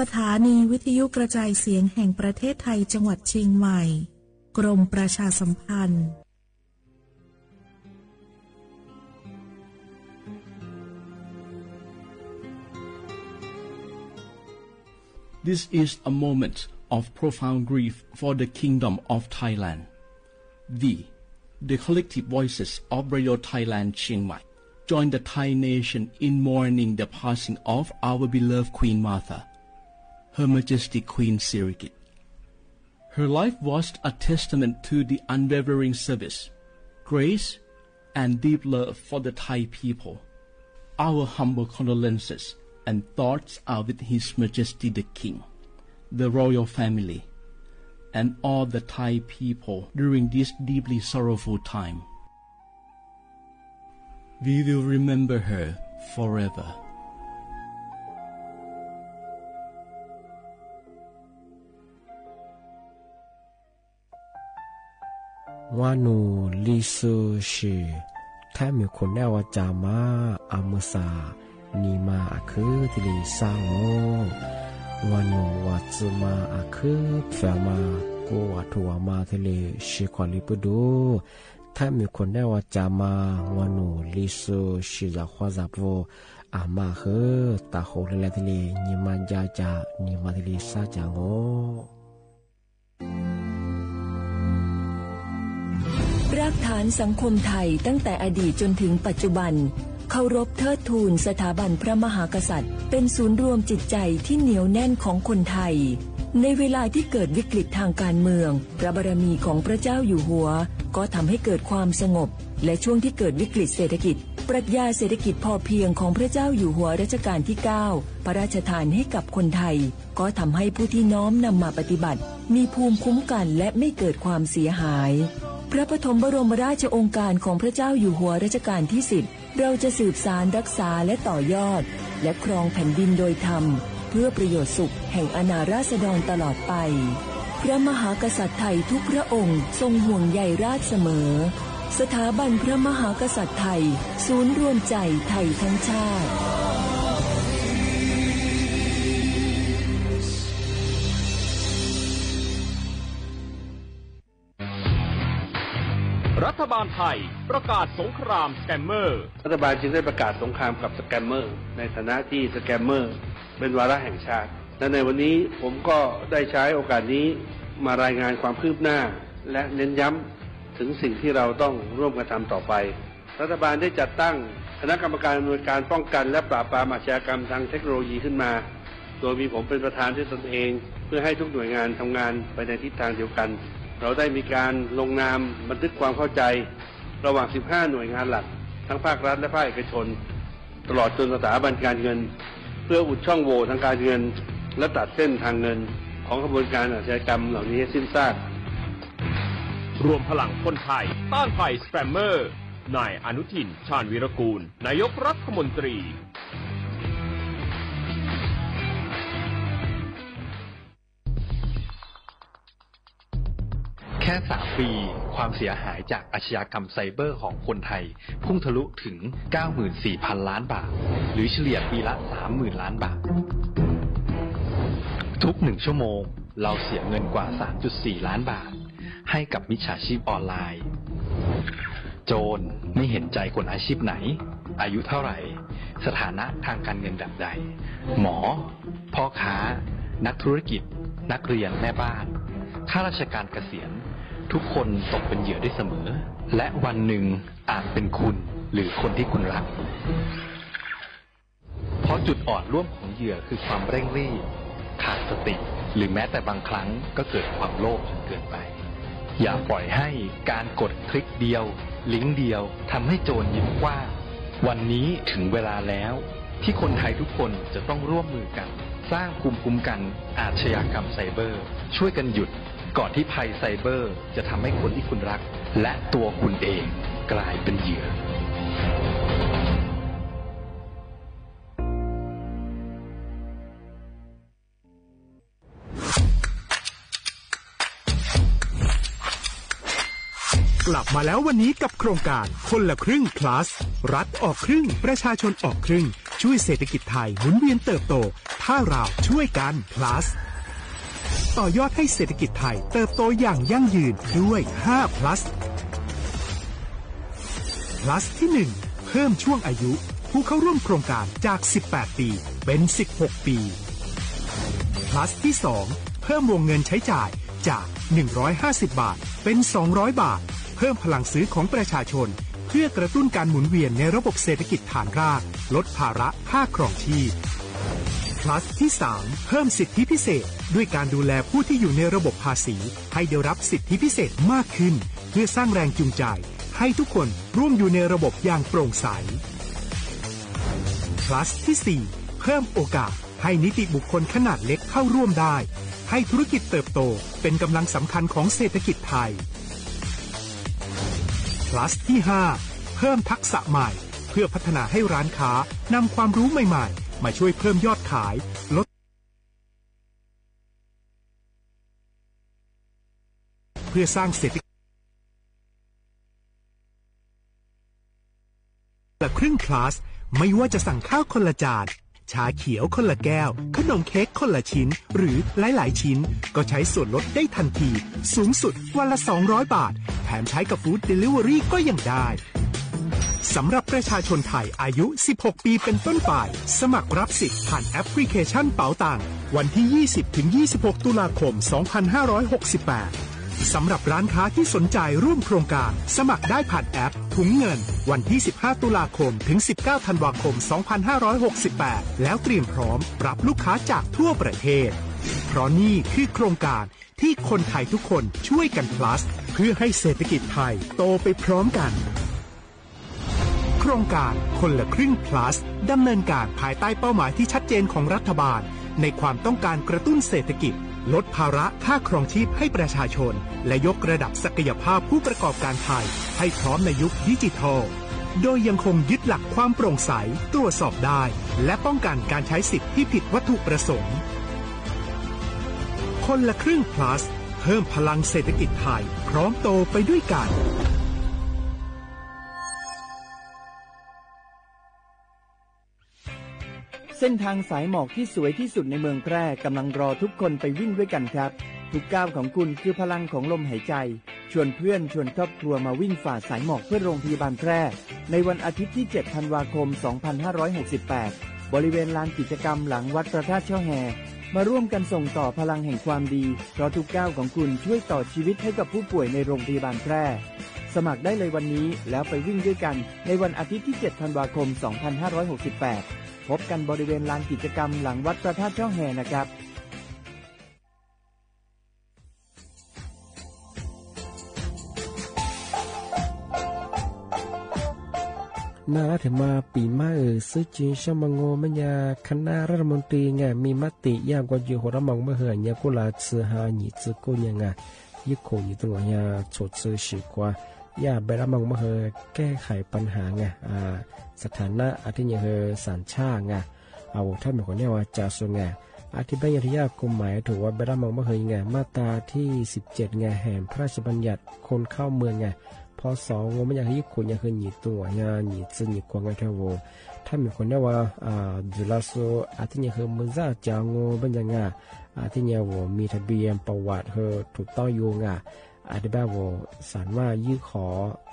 สถานีวิทยุกระจายเสียงแห่งประเทศไทยจังหวัดเชียงใหม่กรมประชาสัมพันธ์ This is a moment of profound grief for the Kingdom of Thailand. The collective voices of Radio Thailand Chiang Mai join the Thai nation in mourning the passing of our beloved Queen Martha, Her Majesty Queen Sirikit. Her life was a testament to the unwavering service, grace, and deep love for the Thai people. Our humble condolences and thoughts are with His Majesty the King, the royal family, and all the Thai people during this deeply sorrowful time. We will remember her forever. วานูลิซูชีแท้มีคนแนวจามาอามุสานีมาอาคือทิลิซาโงวานูวัตซึมาอาคือแฟมาโกวัตวามาทิลิชิควาลิปุดูแท้มีคนแนวจามาวานูลิซูชิจาควาซาโวอามาคือตาโคเลเลทิลินีมาจาจานีมาทิลิซาจาโงรากฐานสังคมไทยตั้งแต่อดีตจนถึงปัจจุบันเคารพเทิดทูนสถาบันพระมหากษัตริย์เป็นศูนย์รวมจิตใจที่เหนียวแน่นของคนไทยในเวลาที่เกิดวิกฤตทางการเมืองพระบารมีของพระเจ้าอยู่หัวก็ทำให้เกิดความสงบและช่วงที่เกิดวิกฤตเศรษฐกิจปรัชญาเศรษฐกิจพอเพียงของพระเจ้าอยู่หัวรัชกาลที่9พระราชทานให้กับคนไทยก็ทำให้ผู้ที่น้อมนำมาปฏิบัติมีภูมิคุ้มกันและไม่เกิดความเสียหายพระปฐมบรมราชโองการของพระเจ้าอยู่หัวรัชกาลที่10เราจะสืบสานรักษาและต่อยอดและครองแผ่นดินโดยธรรมเพื่อประโยชน์สุขแห่งอาณาราษฎรตลอดไปพระมหากษัตริย์ไทยทุกพระองค์ทรงห่วงใยราชย์เสมอสถาบันพระมหากษัตริย์ไทยศูนย์รวมใจไทยทั้งชาติรัฐบาลไทยประกาศสงครามสแกมเมอร์รัฐบาลจึงได้ประกาศสงครามกับสแกมเมอร์ในฐานะที่สแกมเมอร์เป็นวาระแห่งชาติและในวันนี้ผมก็ได้ใช้โอกาสนี้มารายงานความคืบหน้าและเน้นย้ำถึงสิ่งที่เราต้องร่วมกันทำต่อไปรัฐบาลได้จัดตั้งคณะกรรมการอำนวยการป้องกันและปราบปรามอาชญากรรมทางเทคโนโลยีขึ้นมาโดยมีผมเป็นประธานด้วยตนเองเพื่อให้ทุกหน่วยงานทำงานไปในทิศทางเดียวกันเราได้มีการลงนามบันทึกความเข้าใจระหว่าง15หน่วยงานหลักทั้งภาครัฐและภาคเอกชนตลอดจนสถาบันการเงินเพื่ออุดช่องโหว่ทางการเงินและตัดเส้นทางเงินของกระบวนการอาชญากรรมเหล่านี้ให้สิ้นซากรวมพลังคนไทยต้านภัยสแกมเมอร์นายอนุทินชาญวีรกูลนายกรัฐมนตรีแค่3 ปีความเสียหายจากอาชญากรรมไซเบอร์ของคนไทยพุ่งทะลุถึง 94,000 ล้านบาทหรือเฉลี่ยปีละ 30,000 ล้านบาททุก1ชั่วโมงเราเสียเงินกว่า 3.4 ล้านบาทให้กับมิจฉาชีพออนไลน์โจรไม่เห็นใจคนอาชีพไหนอายุเท่าไหร่สถานะทางการเงินแบบใดหมอพ่อค้านักธุรกิจนักเรียนแม่บ้านข้าราชการเกษียณทุกคนตกเป็นเหยื่อได้เสมอและวันหนึ่งอาจเป็นคุณหรือคนที่คุณรักเพราะจุดอ่อนร่วมของเหยื่อคือความเร่งรีบขาดสติหรือแม้แต่บางครั้งก็เกิดความโลภจนเกินไปอย่าปล่อยให้การกดคลิกเดียวลิงก์เดียวทำให้โจรยิ้มกว้างวันนี้ถึงเวลาแล้วที่คนไทยทุกคนจะต้องร่วมมือกันสร้างภูมิคุ้มกันอาชญากรรมไซเบอร์ช่วยกันหยุดก่อนที่ภัยไซเบอร์จะทำให้คนที่คุณรักและตัวคุณเองกลายเป็นเหยื่อ กลับมาแล้ววันนี้กับโครงการคนละครึ่ง plus รัฐออกครึ่งประชาชนออกครึ่งช่วยเศรษฐกิจไทยหมุนเวียนเติบโต ถ้าเราช่วยกัน plus ต่อยอดให้เศรษฐกิจไทยเติบโตอย่างยั่งยืนด้วย5 plus plus ที่ 1 เพิ่มช่วงอายุผู้เข้าร่วมโครงการจาก18ปีเป็น16ปีplus ที่ 2 เพิ่มวงเงินใช้จ่ายจาก150บาทเป็น200บาทเพิ่มพลังซื้อของประชาชนเพื่อกระตุ้นการหมุนเวียนในระบบเศรษฐกิจฐานรากลดภาระค่าครองชีพplus ที่ 3 เพิ่มสิทธิพิเศษด้วยการดูแลผู้ที่อยู่ในระบบภาษีให้ได้รับสิทธิพิเศษมากขึ้นเพื่อสร้างแรงจูงใจให้ทุกคนร่วมอยู่ในระบบอย่างโปร่งใส plus ที่ 4 เพิ่มโอกาสให้นิติบุคคลขนาดเล็กเข้าร่วมได้ให้ธุรกิจเติบโตเป็นกำลังสำคัญของเศรษฐกิจไทย plus ที่ 5 เพิ่มทักษะใหม่เพื่อพัฒนาให้ร้านค้านำความรู้ใหม่ๆมาช่วยเพิ่มยอดขายลดเพื่อสร้างเศรษฐกิจละครึ่ง plus ไม่ว่าจะสั่งข้าวคนละจานชาเขียวคนละแก้วขนมเค้กคนละชิ้นหรือหลายๆชิ้นก็ใช้ส่วนลดได้ทันทีสูงสุดวันละ200บาทแถมใช้กับฟู้ดเดลิเวอรี่ก็ยังได้สำหรับประชาชนไทยอายุ16ปีเป็นต้นไปสมัครรับสิทธิ์ผ่านแอปพลิเคชันเป๋าตังวันที่ 20-26 ตุลาคม 2568 สำหรับร้านค้าที่สนใจร่วมโครงการสมัครได้ผ่านแอปถุงเงินวันที่ 15 ตุลาคมถึง 19 ธันวาคม 2568 แล้วเตรียมพร้อมรับลูกค้าจากทั่วประเทศเพราะนี่คือโครงการที่คนไทยทุกคนช่วยกัน plus เพื่อให้เศรษฐกิจไทยโตไปพร้อมกันโครงการคนละครึ่ง plus ดำเนินการภายใต้เป้าหมายที่ชัดเจนของรัฐบาลในความต้องการกระตุ้นเศรษฐกิจลดภาระค่าครองชีพให้ประชาชนและยกระดับศักยภาพผู้ประกอบการไทยให้พร้อมในยุคดิจิทัลโดยยังคงยึดหลักความโปร่งใสตรวจสอบได้และป้องกันการใช้สิทธิที่ผิดวัตถุประสงค์คนละครึ่ง plus เพิ่มพลังเศรษฐกิจไทยพร้อมโตไปด้วยกันเส้นทางสายหมอกที่สวยที่สุดในเมืองแพร่กำลังรอทุกคนไปวิ่งด้วยกันครับทุกก้าวของคุณคือพลังของลมหายใจชวนเพื่อนชวนครอบครัวมาวิ่งฝ่าสายหมอกเพื่อโรงพยาบาลแพร่ในวันอาทิตย์ที่ 7 ธันวาคม 2568 บริเวณลานกิจกรรมหลังวัดพระธาตุช่อแฮมาร่วมกันส่งต่อพลังแห่งความดีเพราะทุกก้าวของคุณช่วยต่อชีวิตให้กับผู้ป่วยในโรงพยาบาลแพร่สมัครได้เลยวันนี้แล้วไปวิ่งด้วยกันในวันอาทิตย์ที่ 7 ธันวาคม 2568 พบกันบริเวณลานกิจกรรมหลังวัดพระธาตุช่อแฮนะครับนาถึงมาปีมาซื้อจีนชมังโงมัญญาคณะรัฐมนตรีไงมีมติยากกว่าอยู่หัวมองเมื่อเหื่อยกุลาซื้อหาหนีซื้อกูยังไงยึดโขยตัวเนี่ยโฉดซื้อฉีกว่าย่าไปรับมองเมื่อเหื่อแก้ไขปัญหาไงสถานะอาทิตย์ยังเหื่อสัญชาติไงเอาถ้าเป็นคนเนี่ยว่าจะส่งไงอาทิตย์เป็นยติยากฎหมายถือว่าไปรับมองเมื่อเหื่อไงมาตราที่17ไงแห่งพระราชบัญญัติคนเข้าเมืองไงพอสองมันอยากให้คนอยากให้หนีตัวเนี่ยหนีจืดหนีกวางไงเท่าว่าถ้ามีคนเนี่ยว่าจุฬาโซอาทิตย์เนี่ยคือมือจ่าจางงูเป็นยังไงอาทิตย์เนี่ยว่ามีทะเบียนประวัติเธอถูกต้องอยู่ไงอาทิตย์แบบว่าสารว่ายื่นขอ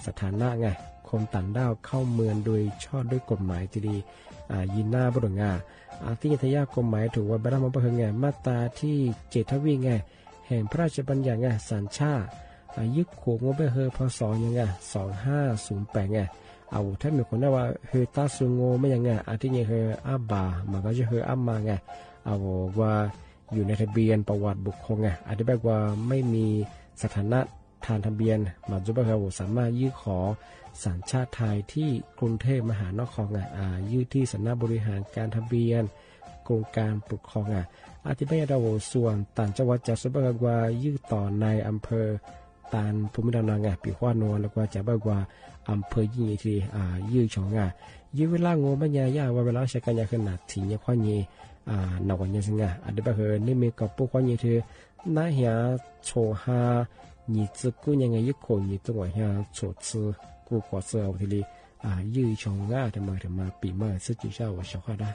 สถานะไงคนต่างด้าวเข้าเมืองโดยชอบด้วยกฎหมายจะดียินหน้าบุรุษไงอาทิตย์ทยากฎหมายถือว่าบรรดามันเป็นไงมาตราที่7ทวีไงแห่งพระราชบัญญัติไงสัญชาติยึดโขงว่าไปเฮอพศยังไง2508ไงเอาถ้ามีคนว่าเฮตาซุงโงไม่ยังไงอาทิตย์เนี่ยเฮอาบามันก็จะเฮอามาไงเอาว่าอยู่ในทะเบียนประวัติบุคคลไงอาทิตย์แบบว่าไม่มีสถานะทางทะเบียนมาจุบันเราสามารถยื่นขอสัญชาติไทยที่กรุงเทพมหานครไงยื่นที่สำนักบริหารการทะเบียนกรมการปกครองไงอาทิตย์แบบเราส่วนต่างจังหวัดจะสุบันว่ายื่นต่อในอำเภอตานภูมิลำเนาไงปีขวานนแล้วก็จะบอกว่าอำเภอยิ่งที่ยื้อชองไงยื้อเวลาโง่ไม่ยากว่าเวลาใช้การยาขนาดถี่เนี่ยข้อนี้หนักกว่านี้สิไงอันเดียบเฮนี่มีกับพวกข้อนี้ที่น่าเหี้ยโชฮาหนีซึกูยังไงยึดโขหนีตัวเหี้ยโฉดซึกูกว่าเสือทีนี้ยื้อชองง่าทำไมปีมาซื้อจีเช่าว่าชาวข้าได้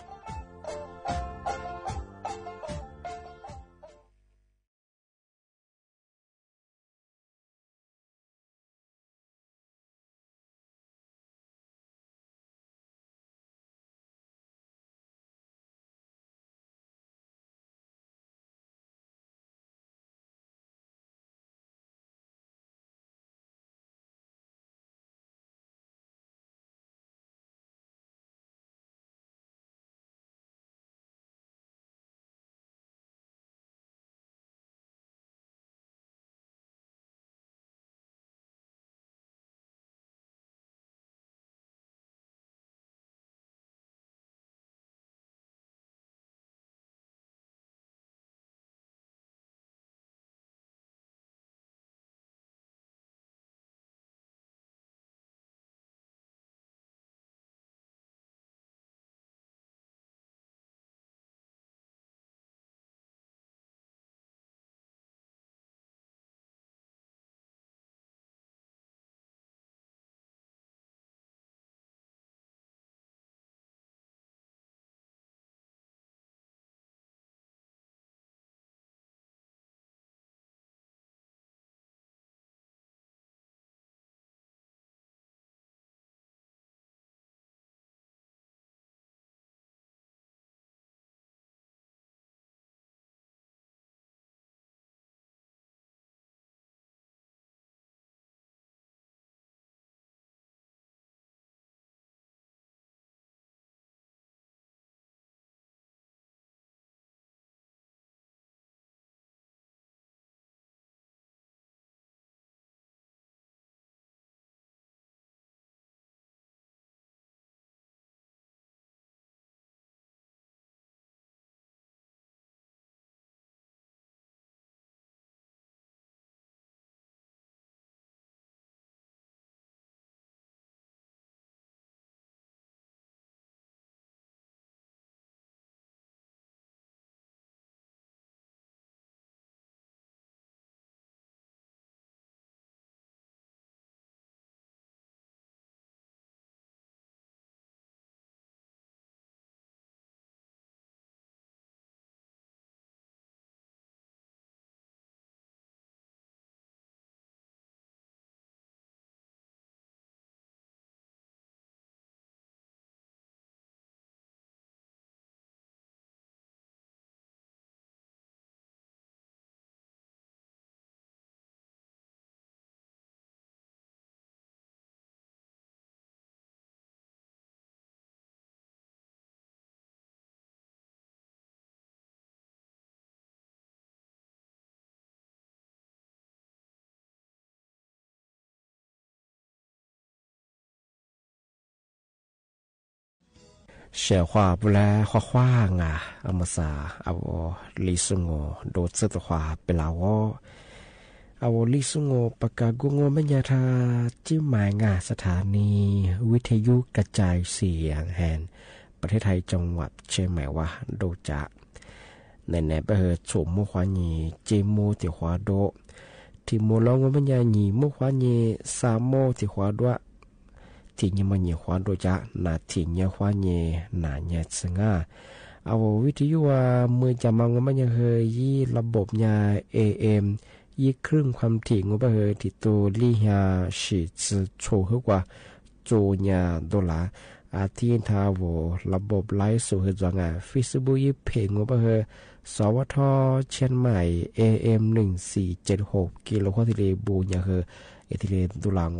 เสียความเวลาคว้างอ่ะอเมซาเอาลิซุงโอโดดเสตความเปล่าวเอาลิซุงโอปากกากุงโอไม่ยาทาจิ้มหมายงาสถานีวิทยุกระจายเสียงแห่งประเทศไทยจังหวัดเชียงใหม่ว่าโดจะในไปเหตุสมมุขวานีเจโมติขวาโดที่โมลองว่ามันยาหนีมุขวานีสามโมติขวาดวะที่ยังมันเหยียขวาโดจะนาที่เหยียขวานีนาเหยียสง่าเอาวิทยุว่ามือจำมังว่ามันยังเคยยี่ระบบยา AM ยี่ครึ่งความถี่งบเหตุที่ตัวลี่ยาฉีดโชว์ขึ้นกว่าโจยาดอลลาร์อาทิตย์ทาวระบบไลฟ์สู่เหตุจังอ่ะฟิสบุยเพงว่าเหตุสวทเชียงใหม่ AM 1476กิโลวัตต์ที่เลบูยาเหตุที่เลดุลัง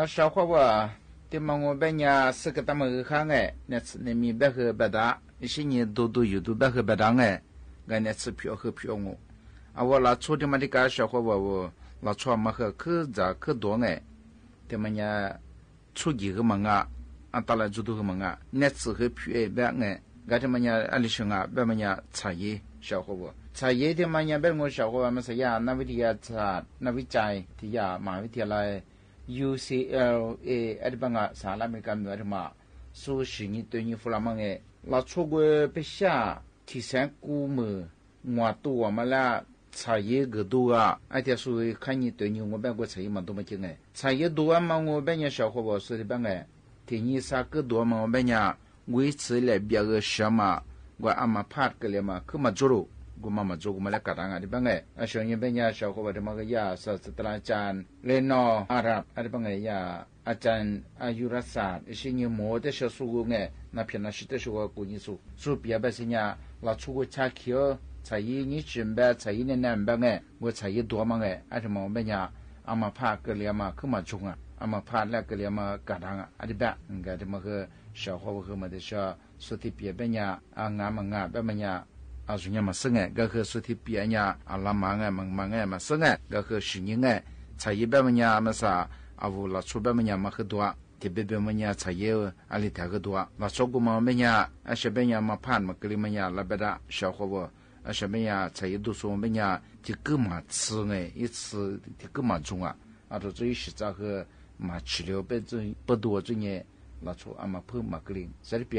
小伙娃对嘛我别伢是个他们看哎那次那米别和别大一些年都有都别和别大哎俺那次票和票我我拉出的嘛的个小伙娃我拉出嘛和可咋可多哎对嘛伢出几个嘛到了就都个嘛那次和票别哎俺这嘛伢阿里兄别嘛伢茶叶小伙娃茶叶的嘛伢别我小伙娃嘛是呀那位的呀茶那位在的呀马位的来UCLA 阿里邦啊，萨拉美干么的嘛，说是你对你弗拉芒诶，那出国别下提升古么，我多我们啦茶叶个多啊，而且说看你对你我别个茶叶嘛多么精诶，茶叶多啊嘛我别人小伙伴说的帮诶，提你啥个多嘛我别人维持来别个什么，我阿妈怕个了嘛，可嘛做咯。กูมาจูกูมาแล้วกัดอะไรบ้างไงช่วงนี้เป็นยาชาวเขาบอกว่าก็ยาศาสตราจารย์เลนออาหรับอะไรบ้างไงยาอาจารย์อายุรศาสตร์สิ่งนี้หมดแต่ชาวสุกุไงนับเพียงนับสิแต่ชัวกูนี่สู้เปียบสิ่งนี้เราชูกูชาเขียวใช้ยี่จุนแบบใช้ยี่แน่นบ้างไงว่าใช้ยี่ตัวมั้งไงอะไรมองเป็นยาอามาพาเกลียมาขึ้นมาจุงอ่ะอามาพาแล้วเกลียมากัดอะไรแบบงั้นที่มันคือชาวเขาคือมันจะชอบสุดที่เปียเป็นยางามแบบมันยาส่วนใหญ่มาซึ่งก็คือสุดที่เปียเนี่ยละมังมาซึ่งก็คือสิ่งนี้ใช้แบบมันมาซะเอาละชุบแบบมันมาคือตัวที่แบบมันใช้อะไรที่คือตัวละชุบมันเนี่ยอาชีพเนี่ยมาผ่านมากลิ่นมันละแบบชาวเขาบอกอาชีพเนี่ยใช้ดูส่วนเนี่ยที่ก็มาซื้อ一次ที่ก็มาจงตัว这一时在和มา治疗被这不多这呢ละชุบมาเพิ่มมากลิ่น所以变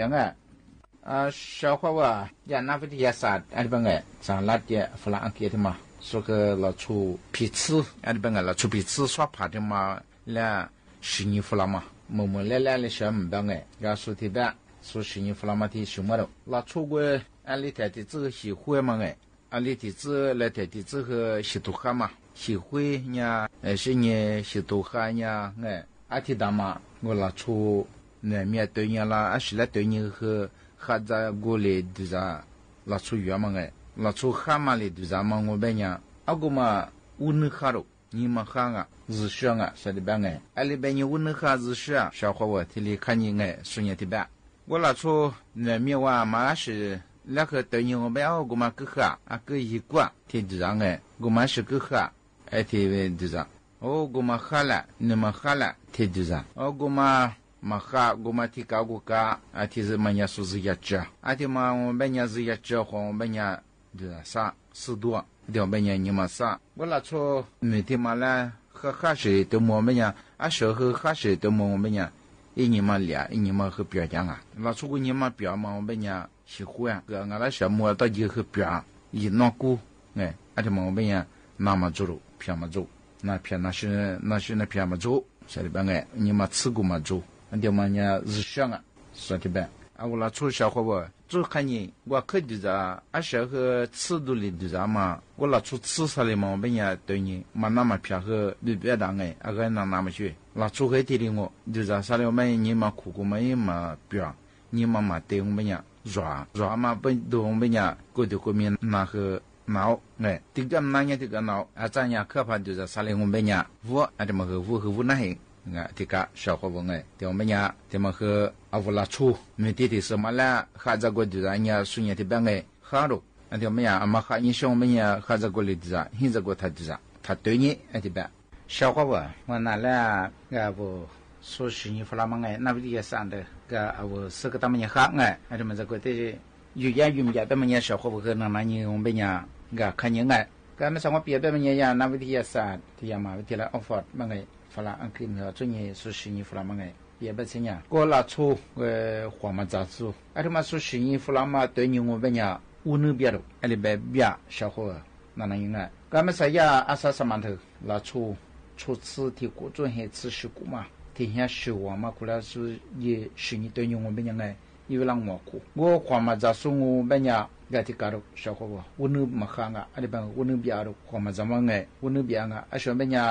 小伙娃呀，那วิทยาศาสตร์อะไรบ้างสารลัดเนี่ยฝรั่งอังกฤษมา说个老出皮子อะไรบ้าง老出皮子耍爬的嘛แล้วสิ่งนี้ฝรั่งมา我来想唔到要说ที่แบบ说สิ่งนี้ฝรั่งมาที่什么了老出个อะไรแต่ที่这个喜欢嘛อะไรที่这来แต่ที่这个喜欢嘛喜欢เนี่ย是呢喜欢เนี่ยอาทิตย์มา我老出เนี่ย面对呢啦是来对呢和哈在过来的啥，拉出远嘛拉出哈嘛来的啥嘛我别人，个嘛乌能哈喽，你们哈日上说的别阿里别人乌能哈日上，小伙我提里看你说你的别，我拉出那面话嘛是那个对你我别个嘛个哈个一挂提的啥个嘛是个哈提的啥，个嘛哈了，你们哈了提的啥，个嘛。maka goma tika guka ati manya suziyacha ati ma benya ziyacha ho benya de sa sudua de benya nyima sa wala cho meti mala kha shi de mo benya a sho kha shi de mo benya inyima lia inyima he pya jang la cho gu nyima pya ma benya shi huan ga ngala sha mo da ji he pya yi no ku ati mo benya na ma zuru pya ma zu na pya na shi na pya ma zu sa li ba nyima tsu gu ma zuอันเดียวมันเนี่ย日上说的呗我拉出小伙伴就看你我可的咋小和吃度里的咋嘛我拉出吃啥的嘛我呀对你嘛那么偏和对别的个那么去拉出个地里我就咋啥的我们你嘛苦苦嘛嘛别你嘛对我们呀抓嘛不都我们呀过的过面那个脑这个那样这个脑咱呀可怕就是啥的我们呀我这么和那嘿ที่กะชาวเขาบอกเดี๋ยวมันเนี่ยที่มันคือเอาเวลาชูมีที่สมัยละข้าจะกดดูเนี่ยสุญญที่เป็นข้ารู้อันเดียวมันเนี่ยมาข้ายิ่งชงมันเนี่ยข้าจะกดดูหินจะกดทัดดูทัดตัวนี้อันที่เป็นชาวเขาบอกวันนั้นละก็เอาสุญญฝรั่งมันนับวิทยาศาสตร์ก็เอาสึกตามมันเนี่ยข้าอันที่มันจะกดที่อยู่ยากเป็นมันเนี่ยชาวเขาบอกคือนั่นนี่มันเป็นเนี่ยก็ขันยังก็ไม่สามารถเปลี่ยนเป็นมันเนี่ยนับวิทยาศาสตร์ที่ยามาวิทยาลัยออกฟอร์ดมันฝรั่งอังกฤษเนี่ย专业是实验ฝรั่งมั้ง也不怎样过了出黄马杂志而且嘛说实验ฝรั่ง嘛对你我们呀无能别了而且别小伙那应该咱们说呀阿萨什么头拉出次的各种黑吃事故嘛天下事故嘛过来是也实验对你我们呀因为让我苦我黄马杂志我们呀个ที่การชาวเขาว่าวันนึงมาข้างอะไรบางวันนึงบิอารุความมาจำว่าไงวันนึงบิอ่ะส่วนเป็นยา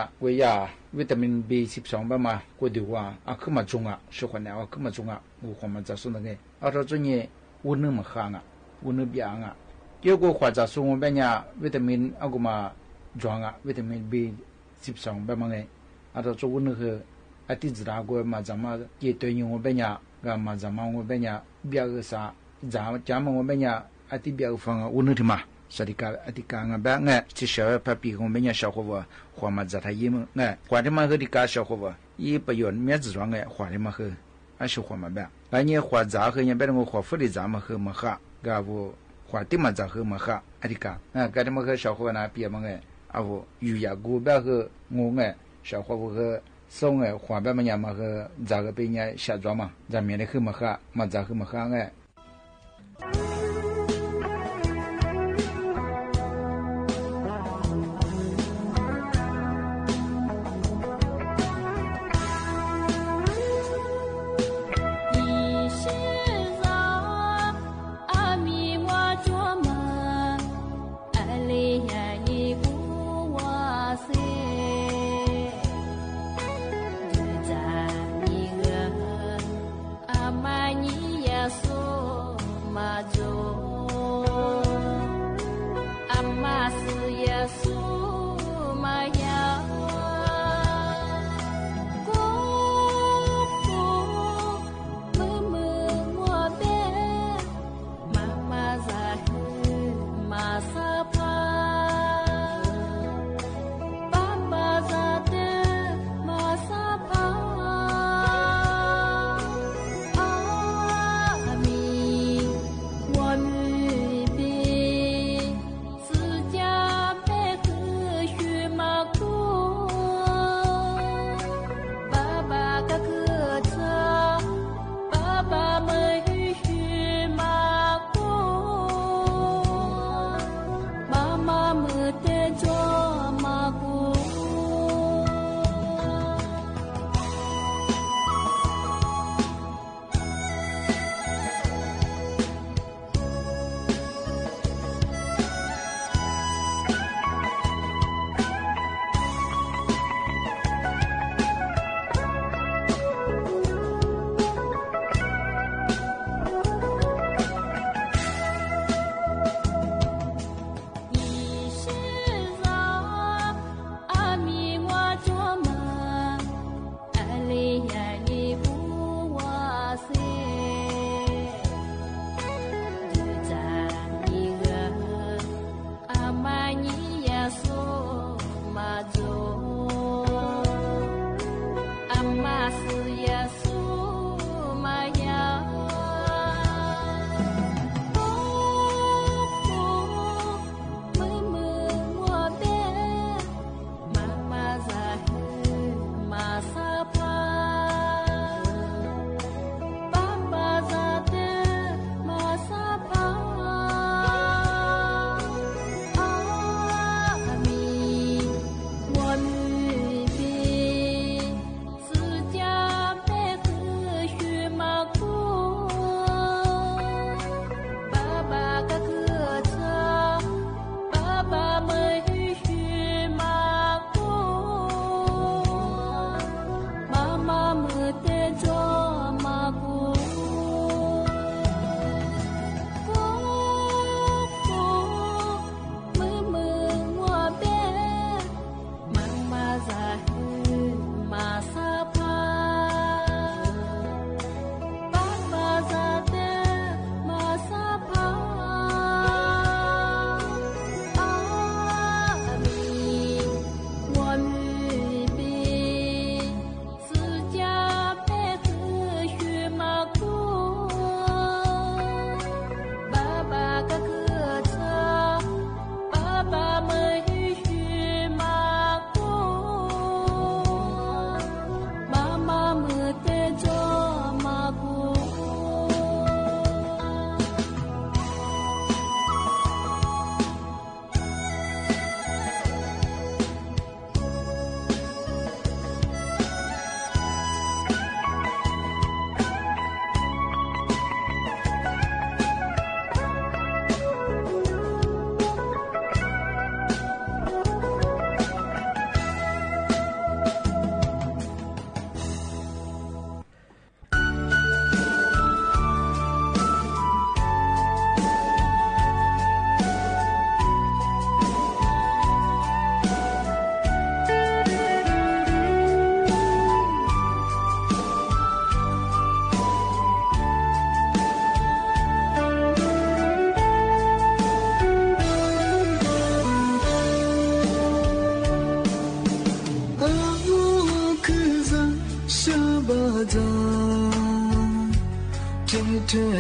วิตามิน B12 บ้างมาก็ดีว่าขึ้นมาจงสุขเนี่ยขึ้นมาจงความมาจะส่วนไงเราจะเนี่ยวันนึงมาข้างวันนึงบิอ่ะเกี่ยวกับความจะส่วนเป็นยาวิตามินก็มาจงวิตามิน B12 บ้างไงเราจะวันนึงคือ阿弟子大过嘛，咱们也对应我们呀，干嘛咱们我们呀，别个啥，咱们我们呀，阿弟别个方我那天嘛，说的个阿弟讲啊，别哎，至少把比我们呀小伙子，或嘛在他一门哎，或者嘛和的个小伙子，也不用面子装哎，或者嘛和，阿是或嘛别，而你或咋和人别人或福利咱们和嘛哈，个不或的嘛咋和嘛哈，阿弟讲，个的嘛和小伙呢别嘛哎，阿不预呀古别和我哎，小伙子和。送哎，花白么伢么和咋个被人家下装嘛？咱面的很么哈，嘛咋很么哈哎。so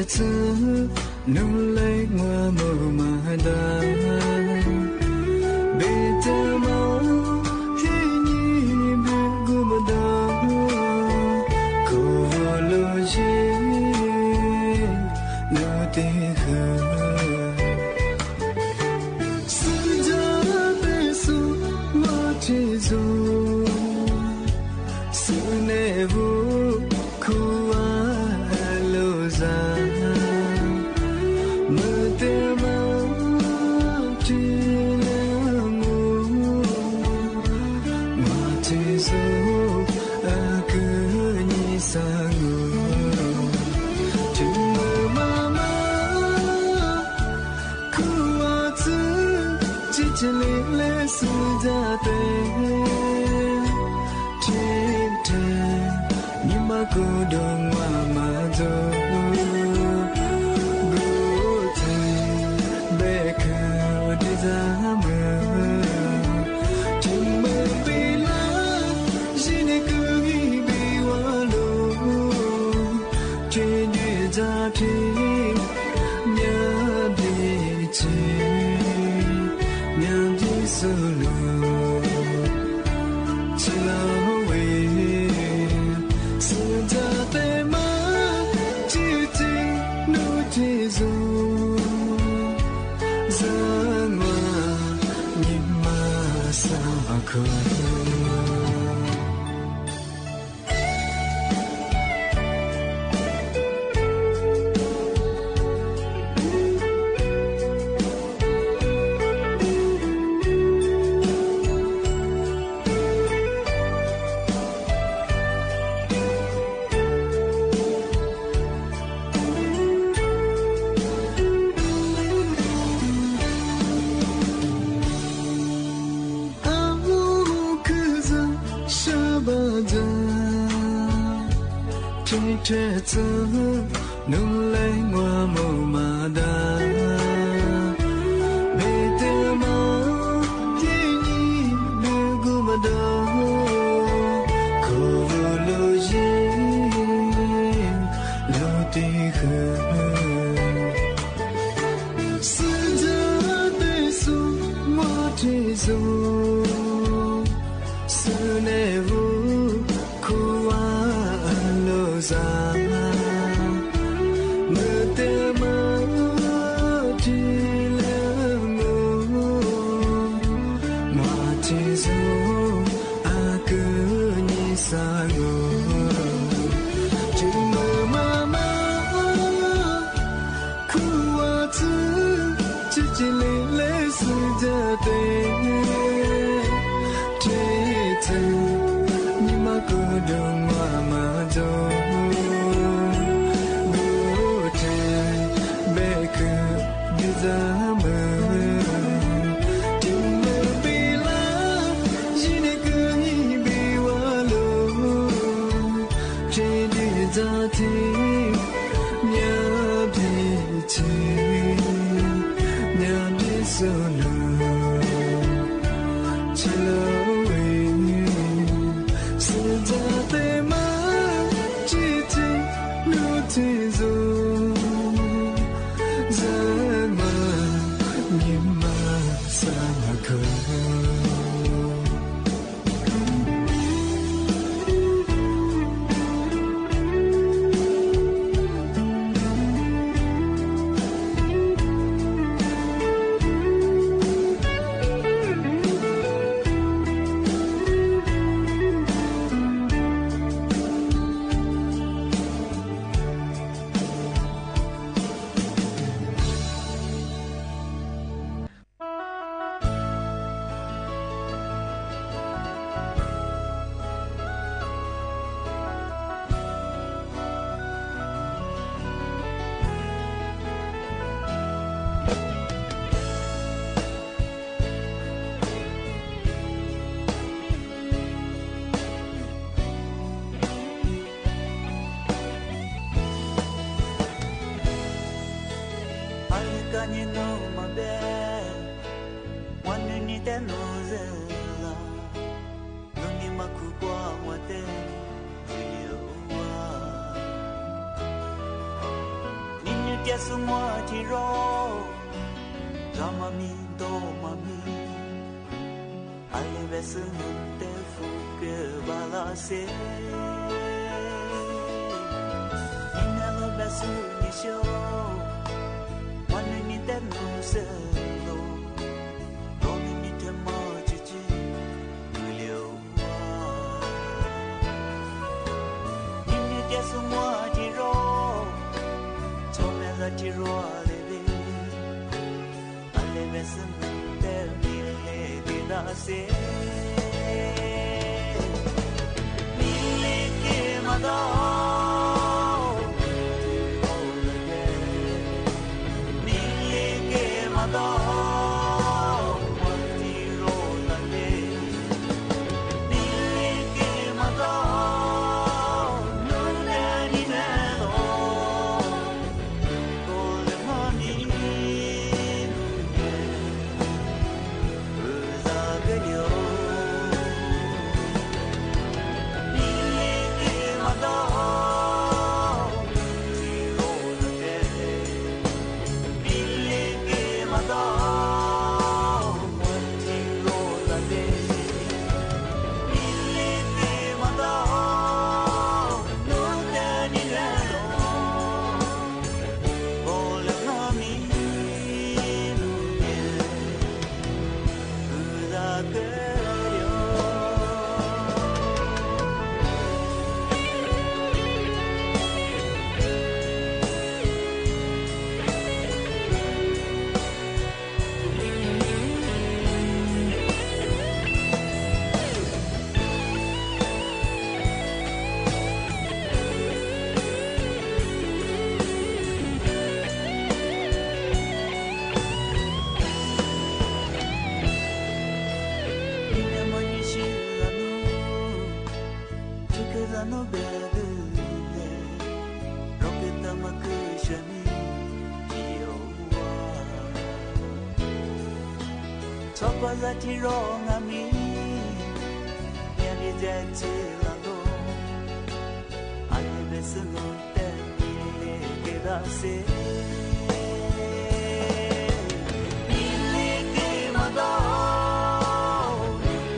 次努力我不买单，别的梦给你别顾不到，可路线路的河，是这辈子我记住，是那不苦啊。这次努力我没马达，别的梦给你别顾不到，可路线路的河，是这对数我记住，是那不苦啊路上。semua tiro Rama mi do mami Ale besu te fuke balase Inelo besu ni sho Mane mi te no se lo Romi mi te mo chichi Julio Nini dia semua tiro Tiro alele alele sente mille dina se mille ke mada mille ke mada tiro alele mille ke mada Tiro ngami yani jati lalo ale besuno te mille queda se mille que mada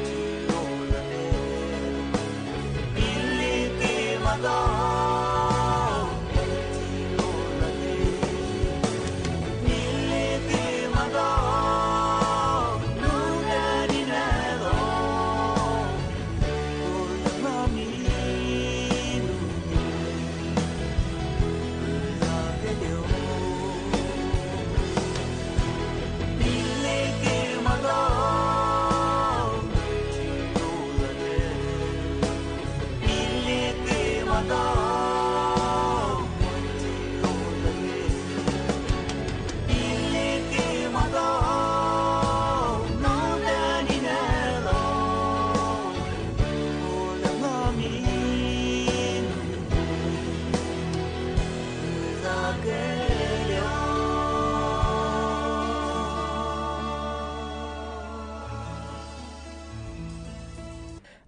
tiro la mille que mada tiro la mille que mada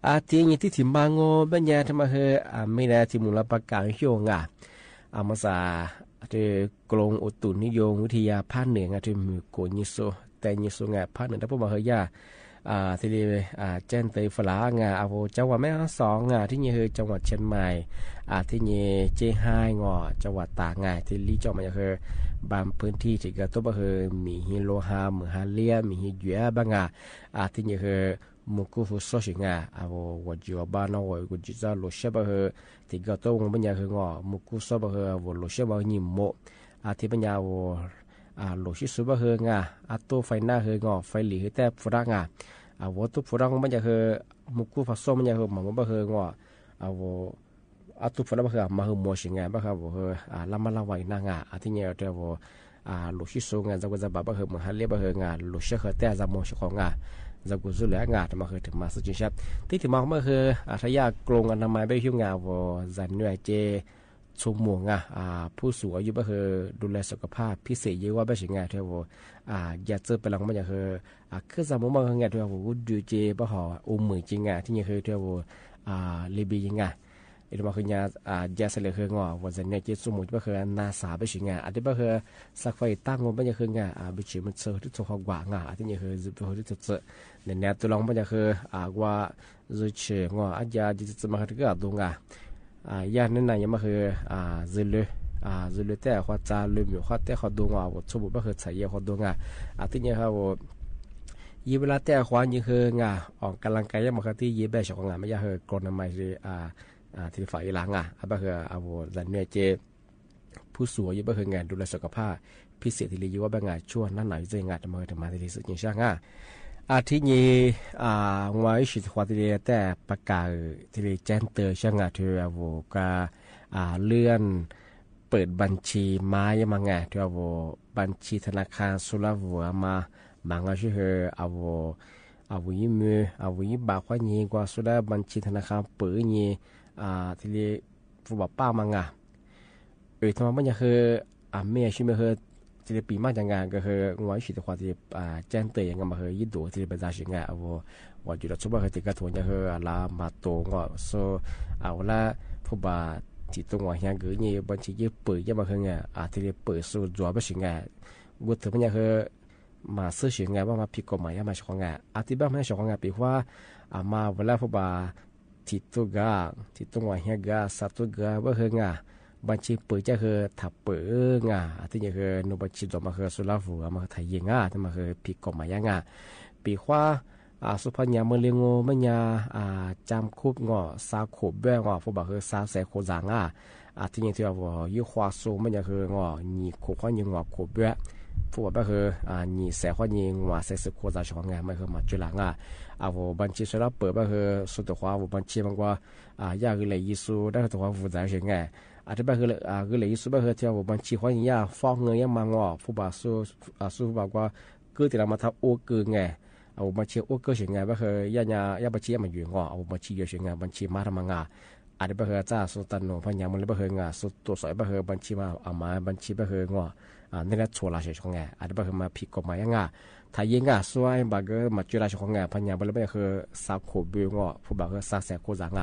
อาเตียงที่ถิ่มบางโง่บัญญาธรรมเฮไม่ได้ที่มูลประกาศโยงอามาซาที่กรมอุตุนิยมวิทยาภาคเหนือที่มีโกนิโซแต่นิโซงภาคเหนือได้พบมาเฮียที่เรียเจนเตยฝรั่งอาโวจังหวัดแม่ฮ่องสองที่นี่คือจังหวัดเชียงใหม่ที่นี่เจียงไฮ้จังหวัดตากที่ลีจังหวัดคือบางพื้นที่ที่ก็ตัวคือมีฮิโลฮามือฮาเลียมีฮิเยบางที่นี่คือมุกุฟุโซชิงวัจจุบันวัยกุจิจาโลเชบะเฮที่ก็ตัวงบัญญัติมุกุโซบะเฮวัโลเชบะนิโมที่บัญญัติโลชิสุบะเฮตัวไฟหน้าเฮไฟหลีแต่ฝรั่งวัตถุฝรั่งบัญญัติมุกุฟัสโซบัญญัติมันบะเฮตัวฝรั่งบะเฮมาเฮโมชิงบะเฮบะเฮลามาลาไวนางที่เนี่ยเดี๋ยวโลชิสุจะก็จะบะเฮมฮาเลบะเฮโลเชเฮแต่จะโมชิของจะกุศลงามาคือถึงมาสุดชับที่ถึงมาเมื่อคือทายากรงอนามัยไปหิ้วงาวจันเหนื่อยเจชมม่วงผู้สูงอายุก็คือดูแลสุขภาพพิเศษเยอะว่าไปถึงงานเท่าอยากเจอไปหลังมันอยากคือสมมติบางงานเท่าดูเจบ่ห่ออุ้มมือจริงที่นี่คือเท่าเลบียังไง เดี๋ยวมาคือยายาเสลคืองอวันนี้เจสมุนก็คือนาสาไปสิงอ่ะอันนี้ก็คือสักไฟตั้งงบไม่ใช่คืองอ่ะไปชิมมันเจอที่ตัวเขากว่างอ่ะอันนี้คือจะเป็นที่เจอเนี่ยตัวลองไม่ใช่คือว่าจะเชื่องอ่ะยาจะมาคือก็ตรงอ่ะยาเนี่ยนะยังมาคือจะเลยแต่เขาจะเลยมีเขาแต่เขาดวงอ่ะว่าสมุนก็คือใช้ยาเขาดวงอ่ะอันนี้เขายี่เวลาแต่ขวานยังคืองาออกกำลังกายยังมาที่ยี่แบบของงาไม่ยากคือกรนไม่ใช่ที่ฝ่ายหลังอันก็คือเอาจันเนื้อเจผู้สูงอายุก็คืองานดูแลสุขภาพพิเศษที่เรียกว่าเป็นงานช่วงนั้นไหนจะงานมาถึงมาที่สุดยิ่งช่างที่นี้งานสิทธิ์ความที่เรียแต่ประกาศที่เรียแจ้งเตือนช่างงานที่เอาก็เลื่อนเปิดบัญชีม้ยังมาไงที่เอาบัญชีธนาคารสุราวัวมาบางก็ชื่อเอาวิมือเอาวิบากว่านี้กว่าสุดาบัญชีธนาคารเปิดนี้ที่เรียกผู้บ่าวป้ามังทำไมมันจะคือเมียชื่อมันคือที่เรียกปีมากจังงานก็คืองวยสิทธิ์ความที่แจ้งเตือนยังมาคือยิ่งดูที่เรียกเป็นราชิงเอาว่าจุดสุดว่าคือติดกระตุ้นจะคือลามาโตก็โซเอาละผู้บ่าวที่ตรงว่าอย่างเงี้ยบัญชียิ่งเปิดยังมาคือไงที่เรียกเปิดสูตรจั่วไม่ใช่ไงวุฒิมันจะคือมาซื้อเสียงไงว่ามาผิดกฎหมายมาชงไงที่บ้านไม่ชงไงปีว่ามาเวลาพบที่ตัวกาที่ตรงว่าเฮียกาสัตว์ตัวกาว่าคือไงบัญชีเปิดจะคือถับเปิดไงที่นี่คือนบัญชีตัวมาคือสุราฟูมาไทยยังที่มาคือผิดกฎหมายยังไงปีว่าสุพรรณยาเมืองเลียงโง่ไม่ยาจำคุบงอสาวขบแบ่งพบคือสาวแสโคจางที่นี่ที่ว่ายุควาสูไม่ยาคืองอหนีขบข้อยิงงอขบแบ่ผู้ว่าก็คือนี่แสข้อยิงว่าเสกโคจาช่องงานไม่คือมาจุฬาบัญชีสุราเปิดก็คือสุดท้ายบัญชีมันว่ายาคือเลยยิสูได้ตัวผู้ใจเฉยไงที่บ้านคือเลยยิสูก็คือที่ว่าบัญชีข้อยิงยาฟ้องเงินยังมางอผู้บ่าวสู้บอกว่าคือที่เรามาทับโอ้คือไงบัญชีโอ้คือเฉยไงก็คือยาบัญชีมันอยู่งอบัญชีเฉยไงบัญชีมาทำงานที่บ้านคือจ้าสุตันโนพันยามันเลยบ้านคืองาสุดตัวสอยบ้านคือบัญชีมามาบัญชีบ้านคืองอนี่ก็ชัวร์ละเฉยของไงที่บ้านคือมาผิดกฎหมายยังไงถ้ายังสวยบางก็มาจุฬาชงงานพันยาบริเวณคือสาวขบบิวงอผู้บ่าวคือสาวแสกโคจาง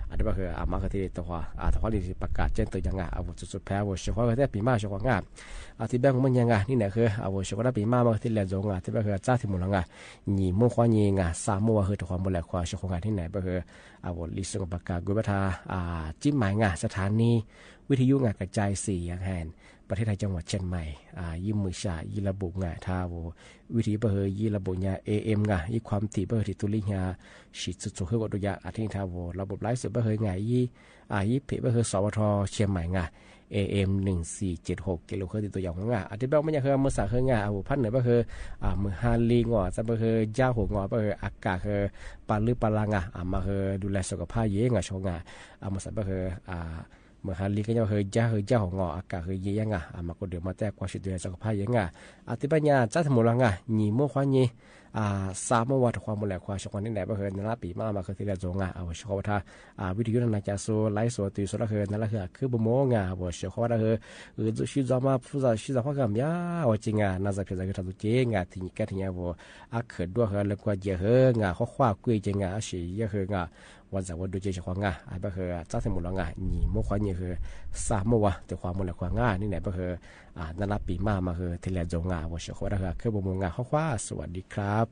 อันนี้ก็คือมาคือที่ตัวตัวที่ประกาศแจ้งเตือนยังจุดแพ้เชื่อว่าคือปีมาชงงานที่แบงค์มันยังนี่เนี่ยคือเชื่อว่าปีมาที่เหลือจงที่ก็คือจ้าที่มุลงหนีมุ่งควายงสามมัวคือตัวมุลควายชงงานที่ไหนก็คือลิสต์ประกาศกุบัตจิ้มหมายสถานีวิทยุกระจายเสียงแห่งประเทศไทยจังหวัดเชียงใหม่ยิ่งมือชายิ่งระบุท่าวิธีเบอร์ยิ่งระบุAM ยิ่งความถี่เบอร์ที่ตุลิยาฉีดสุดๆเพื่อวัดระยะที่ท่าระบบไลฟ์สดเบอร์ยิ่งเพจเบอร์สวทเชียงใหม่AM 1476กิโลเฮิรตซ์ตัวอย่างของที่แบบมันจะคือมือสาคือพันเหนือเบอร์มือฮาลีจะเบอร์ย่าหัวเบอร์อากาศคือปลาลือปลางมาคือดูแลสุขภาพเยอะชงมือสาเบอร์เมื่อฮาลีก็จะเฮยจ้าของอากาศเฮยยังมาก็เดี๋ยวมาแต่ความสุดเดือดสุขภาพยังที่ปัญญาจ้าทั้งหมดละหนีมั่วควายนี่สามวันความหมดแหล่ความชกนี่ไหนบ้างเฮยนั่นละปีมาคือที่เราจงชกว่าถ้าวิทยุนั้นจะโซ่ไลฟ์สดตีโซ่ละเฮยนั่นละคือบ่โม่ชกว่าถ้าเฮยจะชิจามาผู้จะชิจาความกำยาว่าจริงน่าจะเพียงแต่ทำตัวเจงที่นี่แค่ที่นี่ว่าเขิดด้วยเฮยแล้วก็เยอะเฮยเขาคว้ากุยจริงสิเยอะเฮยวันจากวันดูเจชควางบ้างเฮยจ้าทั้งหมดละหนีมั่วควายนี่คือสามวันแต่ความหมดแหล่ความนี่ไหนบ้างเฮยนั่นละปีมาคือที่เราจงว่าชกว่าถ้าคือบ่โม่เขาคว้าสวัสดีครับ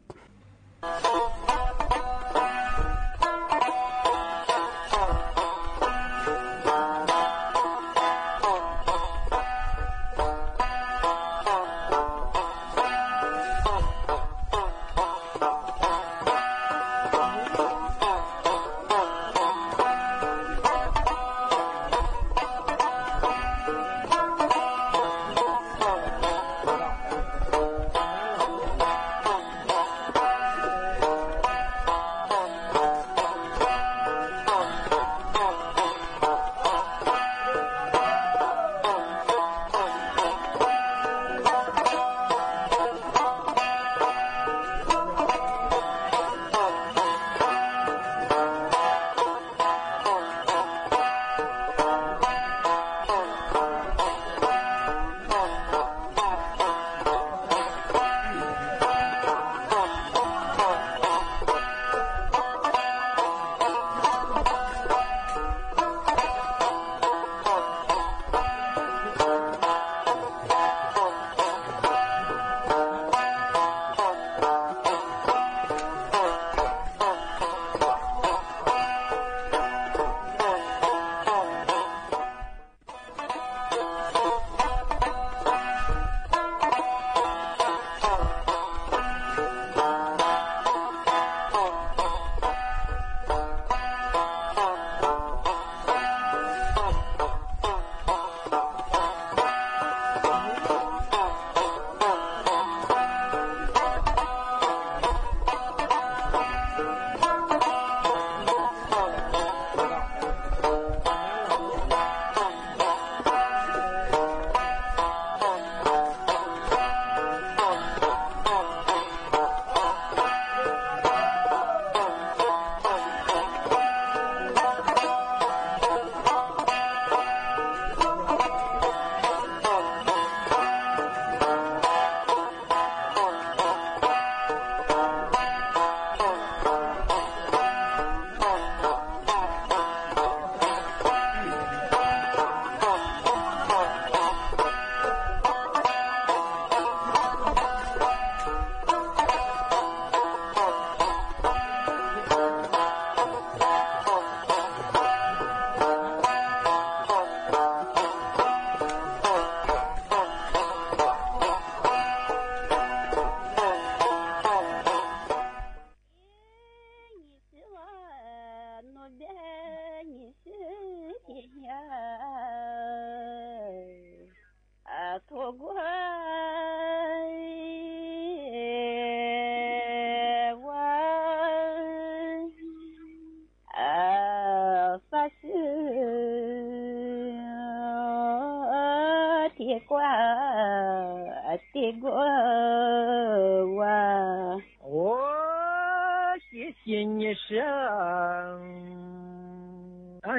心你生，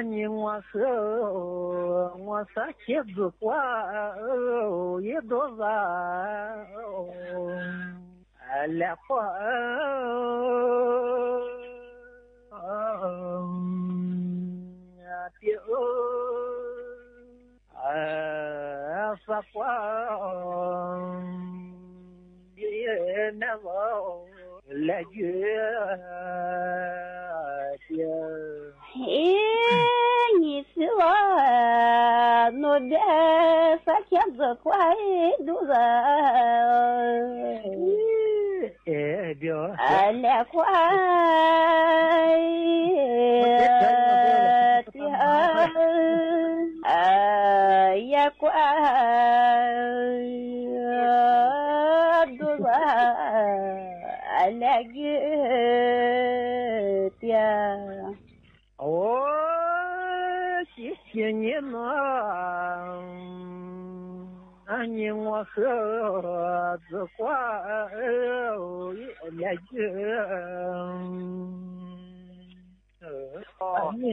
你我是我是妻子过一多人，来过。发光的那么来觉的，你是我我的发现子快多人，来快也怪多人来个的，哦，谢谢你们，你我和子挂来个。你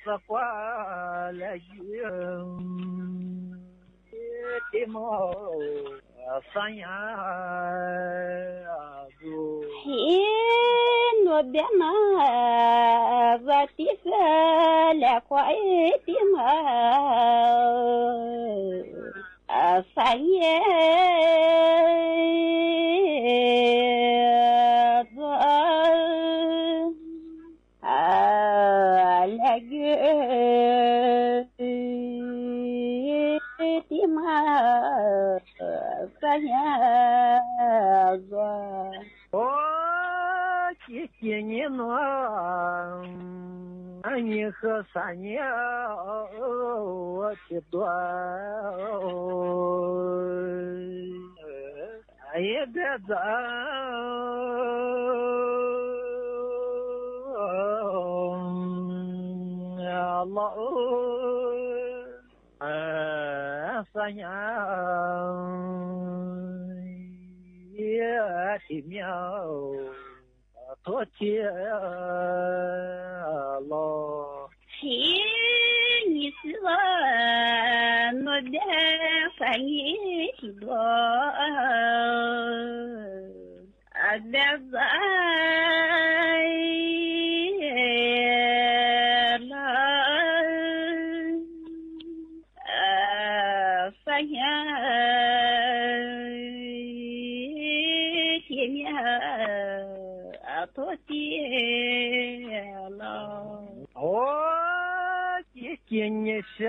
是挂来云的毛山羊嘿，我别嘛，我的是来快的嘛，三年来个的嘛，三年谢谢你们，你和三年我的多，也别走。老三年也的苗多天了。嘿，你是我的三年的多，别在。多谢了，谢谢你生，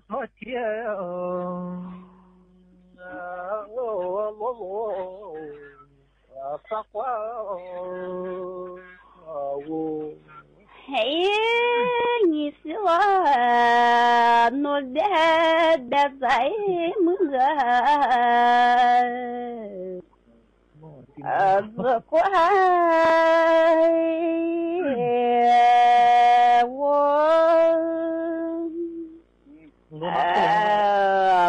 多谢撒花嘿，你是我努力的在梦自怪我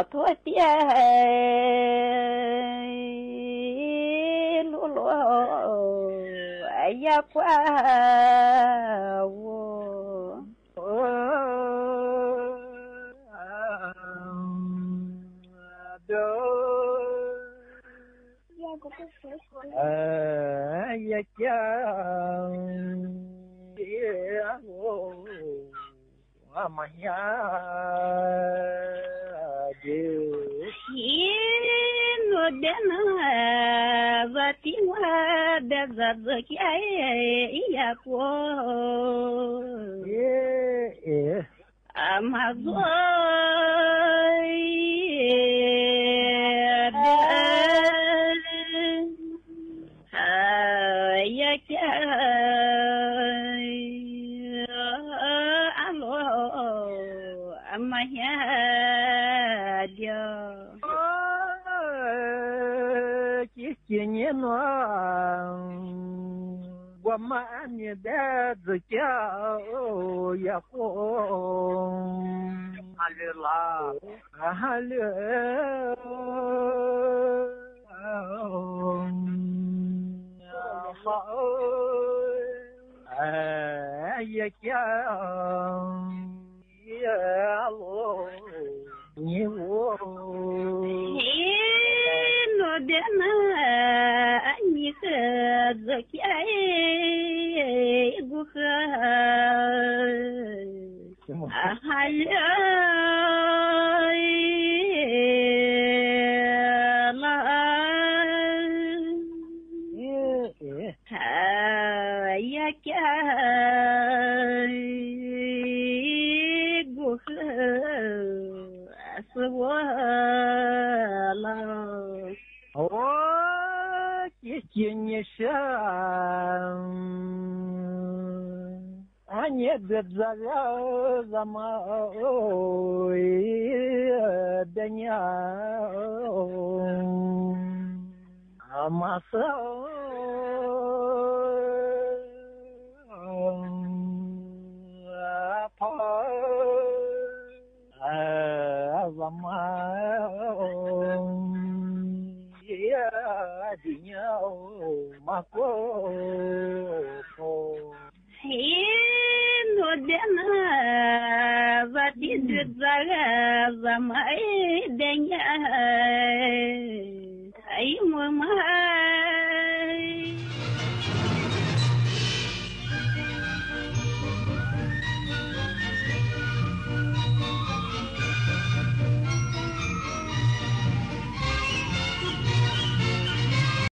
多点露露也怪我也讲我们呀就我的那我的我的日子也过马做也讲阿罗阿妈呀的。今年呢，我们你的自家也红，哈利啦，哈利，也讲也喽，你我。Nodena ni zakiai guha halai la ya kai guha aswala Кенеша, а не бедзавязама, дня, а масса, Nodena vati dzaga zamai denya ai mama